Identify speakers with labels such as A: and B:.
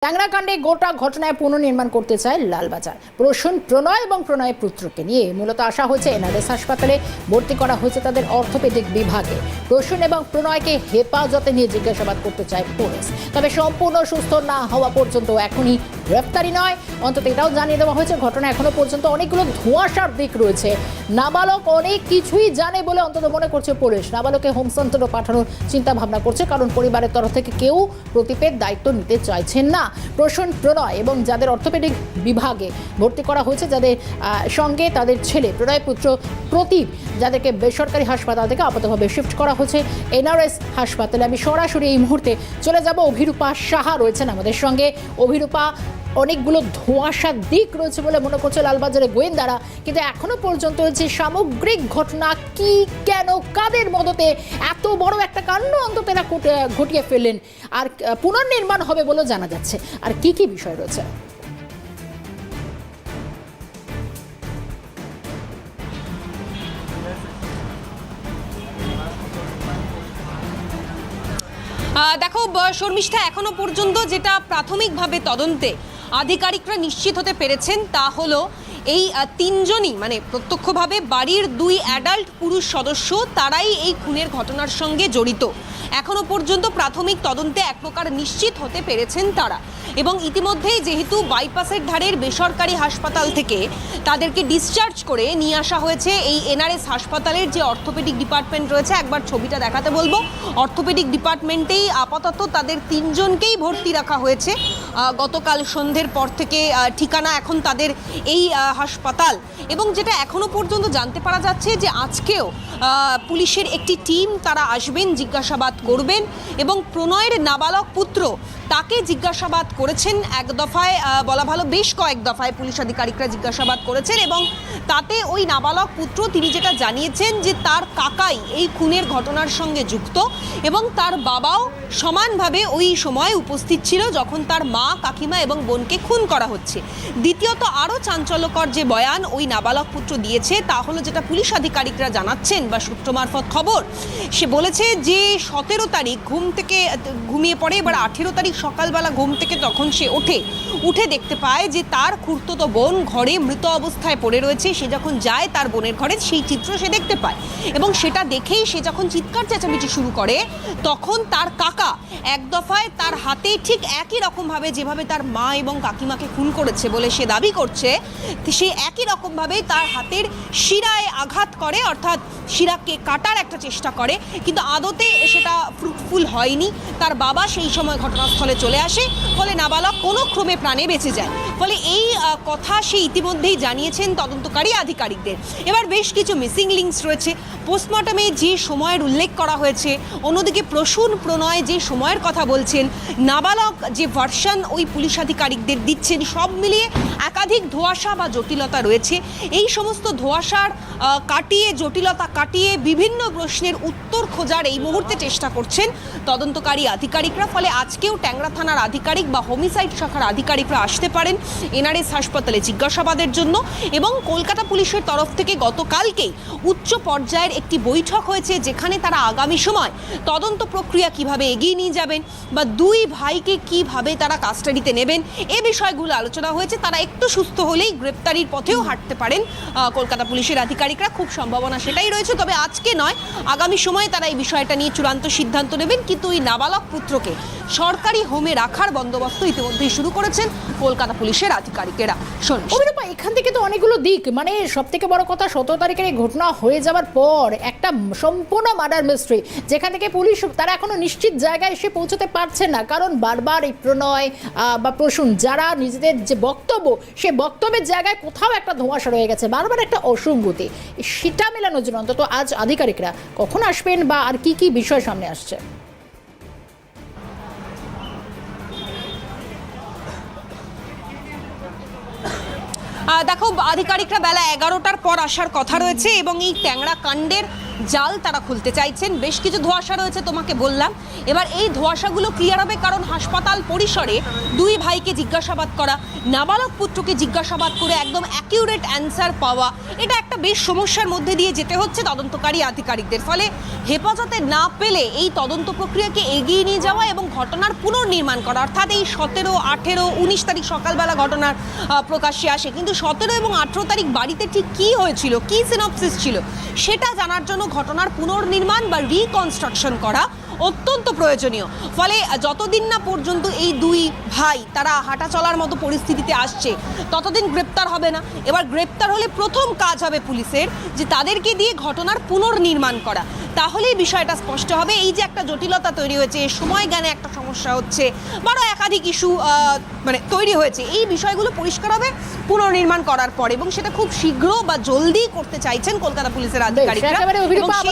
A: ট্যাংরাকাণ্ডে গোটা ঘটনায় পুনর্নির্মাণ করতে চায় লালবাজার। প্রসূন প্রণয় এবং প্রণয় পুত্রকে নিয়ে মূলত আসা হয়েছে এনআরএস হাসপাতালে, ভর্তি করা হয়েছে তাদের অর্থোপেডিক বিভাগে। প্রসূন এবং প্রণয়কে হেফাজতে নিয়ে জিজ্ঞাসাবাদ করতে চায় পুলিশ, তবে সম্পূর্ণ সুস্থ না হওয়া পর্যন্ত এখনই গ্রেফতারি নয়। অন্তত এটাও জানিয়ে দেওয়া হয়েছে ঘটনা এখনো পর্যন্ত অনেকগুলো ধোঁয়াশার দিক রয়েছে। নাবালক অনেক কিছুই জানে বলে অন্তত মনে করছে পুলিশ। নাবালককে হোম সেন্টারে পাঠানোর চিন্তা ভাবনা করছে, কারণ পরিবারের তরফ থেকে কেউ প্রতীপের দায়িত্ব নিতে চাইছেন না। প্রসূন প্রণয় এবং যাদের অর্থোপেডিক বিভাগে ভর্তি করা হয়েছে, যাদের সঙ্গে তাদের ছেলে প্রণয় পুত্র প্রতীপ, যাদেরকে বেসরকারি হাসপাতাল থেকে আপাতভাবে শিফট করা হয়েছে এনআরএস হাসপাতালে। আমি সরাসরি এই মুহূর্তে চলে যাব, অভিরূপা সাহা রয়েছেন আমাদের সঙ্গে। অভিরূপা, অনেকগুলো ধোঁয়াশার দিক রয়েছে বলে মনে করছে লালবাজারের গোয়েন্দারা, কিন্তু এখনো পর্যন্ত যে সামগ্রিক ঘটনা কি, কেন, কাদের মদতে এত বড় একটা কাণ্ড অন্তত এরা ঘটিয়ে ফেললেন, আর পুনর্নির্মাণ হবে বলেও জানা যাচ্ছে, আর কি কি বিষয় রয়েছে?
B: দেখো শর্মিষ্ঠা, এখনো পর্যন্ত যেটা প্রাথমিকভাবে তদন্তে আধিকারিকরা নিশ্চিত হতে পেরেছেন তা হলো এই তিনজনই, মানে প্রত্যক্ষভাবে বাড়ির দুই অ্যাডাল্ট পুরুষ সদস্য, তারাই এই খুনের ঘটনার সঙ্গে জড়িত। এখনো পর্যন্ত প্রাথমিক তদন্তে এক প্রকার নিশ্চিত হতে পেরেছেন তারা, এবং ইতিমধ্যেই যেহেতু বাইপাসের ধারের বেসরকারি হাসপাতাল থেকে তাদেরকে ডিসচার্জ করে নিয়ে আসা হয়েছে এই এনআরএস হাসপাতালের যে অর্থোপেডিক ডিপার্টমেন্ট রয়েছে, একবার ছবিটা দেখাতে বলবো। অর্থোপেডিক ডিপার্টমেন্টেই আপাতত তাদের তিনজনকেই ভর্তি রাখা হয়েছে। গতকাল সন্ধ্যের পর থেকে ঠিকানা এখন তাদের এই হাসপাতাল, এবং যেটা এখনো পর্যন্ত জানতে পারা যাচ্ছে যে আজকেও পুলিশের একটি টিম তারা আসবেন, জিজ্ঞাসাবাদ করবেন, এবং প্রণয়ের নাবালক পুত্র তাকে জিজ্ঞাসাবাদ করেছেন এক দফায়, বলা ভালো বেশ কয়েক দফায় পুলিশ আধিকারিকরা জিজ্ঞাসাবাদ করেছেন, এবং তাতে ওই নাবালক পুত্র তিনি যেটা জানিয়েছেন যে তার কাকাই এই খুনের ঘটনার সঙ্গে যুক্ত, এবং তার বাবাও সমানভাবে ওই সময় উপস্থিত ছিল যখন তার মা, কাকিমা এবং বোনকে খুন করা হচ্ছে। দ্বিতীয়ত আরও চাঞ্চল্যকর যে বয়ান ওই নাবালক পুত্র দিয়েছে তা হলো, যেটা পুলিশ আধিকারিকরা জানাচ্ছেন বা সূত্র মারফত খবর, সে বলেছে যে 17 তারিখ ঘুম থেকে ঘুমিয়ে পড়ে, এবার 18 তারিখ সকালবেলা ঘুম থেকে তখন সে উঠে দেখতে পায় যে তার খুড়তুতো বোন ঘরে মৃত অবস্থায় পড়ে রয়েছে। সে যখন যায় তার বোনের ঘরে, সেই চিত্র সে দেখতে পায়, এবং সেটা দেখেই সে যখন চিৎকার চেঁচামেচি শুরু করে, তখন তার কাকা এক দফায় তার হাতে ঠিক একই রকমভাবে যেভাবে তার মা এবং কাকিমাকে খুন করেছে বলে সে দাবি করছে, সে একই রকমভাবে তার হাতের শিরায় আঘাত করে, অর্থাৎ শিরাকে কাটার একটা চেষ্টা করে, কিন্তু আদতে সেটা ফ্রুটফুল হয়নি। তার বাবা সেই সময় ঘটনাস্থলে চলে আসে, ফলে নাবালক কোনো ক্রমে প্রাণে বেঁচে যায়। ফলে এই কথা সে ইতিমধ্যেই জানিয়েছেন তদন্তকারী আধিকারিকদের। এবার বেশ কিছু মিসিং লিঙ্কস রয়েছে। পোস্টমর্টমে যে সময়ের উল্লেখ করা হয়েছে, অন্যদিকে প্রসূন প্রণয় যে সময়ের কথা বলছেন, নাবালক যে ভার্সন ওই পুলিশ আধিকারিকদের দিচ্ছেন, সব মিলিয়ে একাধিক ধোঁয়াশা বা জটিলতা রয়েছে। এই সমস্ত ধোঁয়াশার জটিলতা কাটিয়ে বিভিন্ন প্রশ্নের উত্তর খোঁজার এই মুহূর্তে চেষ্টা করছেন তদন্তকারী আধিকারিকরা। ফলে আজকেও ট্যাংরা থানার আধিকারিক বা হোমিসাইড শাখার আধিকারিকরা আসতে পারেন এনআরএস হাসপাতালে জিজ্ঞাসাবাদের জন্য, এবং কলকাতা পুলিশের তরফ থেকে গতকালকেই উচ্চ পর্যায়ের একটি বৈঠক হয়েছে, যেখানে তারা আগামী সময় তদন্ত প্রক্রিয়া কিভাবে এগিয়ে নিয়ে যাবেন বা দুই ভাইকে কিভাবে তারা কাস্টাডিতে নেবেন, এ বিষয়গুলো আলোচনা হয়েছে। তারা একটু সুস্থ হলেই গ্রেপ্তারির পথেও হাঁটতে পারেন কলকাতা পুলিশের আধিকারিকরা, খুব সম্ভাবনা সেটাই রয়েছে। তবে আজকে নয়, আগামী সময়ে তারা এই বিষয়টা নিয়ে চূড়ান্ত সিদ্ধান্ত নেবেন, কিন্তু ওই নাবালক পুত্রকে সরকারি হোমে রাখার বন্দোবস্ত ইতিমধ্যেই শুরু করেছেন কলকাতা পুলিশের আধিকারিকেরা।
A: অভিরূপা, এখান থেকে তো অনেকগুলো দিক, মানে সব থেকে বড় কথা 17 তারিখের এই ঘটনা হয়ে যাওয়ার পর একটা সম্পূর্ণ মার্ডার মিস্ট্রি, যেখান থেকে পুলিশ তারা এখনো নিশ্চিত জায়গায় এসে পৌঁছতে পারছে না, কারণ বারবার এই প্রণয় বা প্রসূন যারা নিজেদের যে বক্তব্য, সে বক্তব্যের জায়গায় কোথাও একটা ধোঁয়াশা রয়ে গেছে, বারবার একটা অসঙ্গতি, সেটা মেলানোর জন্য অন্তত আজ আধিকারিকরা কখন আসবেন বা আর কি কি বিষয় সামনে আসছে?
B: দেখো, আধিকারিকরা বেলা 11টার পর আসার কথা রয়েছে, এবং এই ট্যাংরা কাণ্ডের জাল তারা খুলতে চাইছেন। বেশ কিছু ধোঁয়াশা রয়েছে তোমাকে বললাম। এবার এই ধোঁয়াশাগুলো ক্লিয়ার হবে, কারণ হাসপাতাল পরিসরে দুই ভাইকে জিজ্ঞাসাবাদ করা, নাবালক পুত্রকে জিজ্ঞাসাবাদ করে একদম অ্যাকিউরেট অ্যান্সার পাওয়া, এটা একটা বেশ সমস্যার মধ্যে দিয়ে যেতে হচ্ছে তদন্তকারী আধিকারিকদের। ফলে হেফাজতে না পেলে এই তদন্ত প্রক্রিয়াকে এগিয়ে নিয়ে যাওয়া এবং ঘটনার পুনর্নির্মাণ করা, অর্থাৎ এই 17, 18, 19 তারিখ সকালবেলা ঘটনার প্রকাশ্যে আসে, কিন্তু 17 এবং 18 তারিখ বাড়িতে ঠিক কী হয়েছিল, কী সিনপসিস ছিল, সেটা জানার জন্য ঘটনার পুনর্নির্মাণ বা রিকনস্ট্রাকশন করা অত্যন্ত প্রয়োজনীয়। ফলে যতদিন না পর্যন্ত এই দুই ভাই তারা হাঁটা চলার মতো পরিস্থিতিতে আসছে, ততদিন গ্রেপ্তার হবে না। এবার গ্রেপ্তার হলে প্রথম কাজ হবে পুলিশের যে তাদেরকে দিয়ে ঘটনার পুনর্নির্মাণ করা, তাহলেই বিষয়টা স্পষ্ট হবে। এই যে একটা জটিলতা তৈরি হয়েছে, সময় জ্ঞানে একটা সমস্যা হচ্ছে, বড় একাধিক ইস্যু মানে তৈরি হয়েছে, এই বিষয়গুলো পরিষ্কার হবে পুনর্নির্মাণ করার পর, এবং সেটা খুব শীঘ্র বা জলদি করতে চাইছেন কলকাতা পুলিশের আধিকারিকরা।
A: একেবারে অভিরূপা,
B: এবং সেই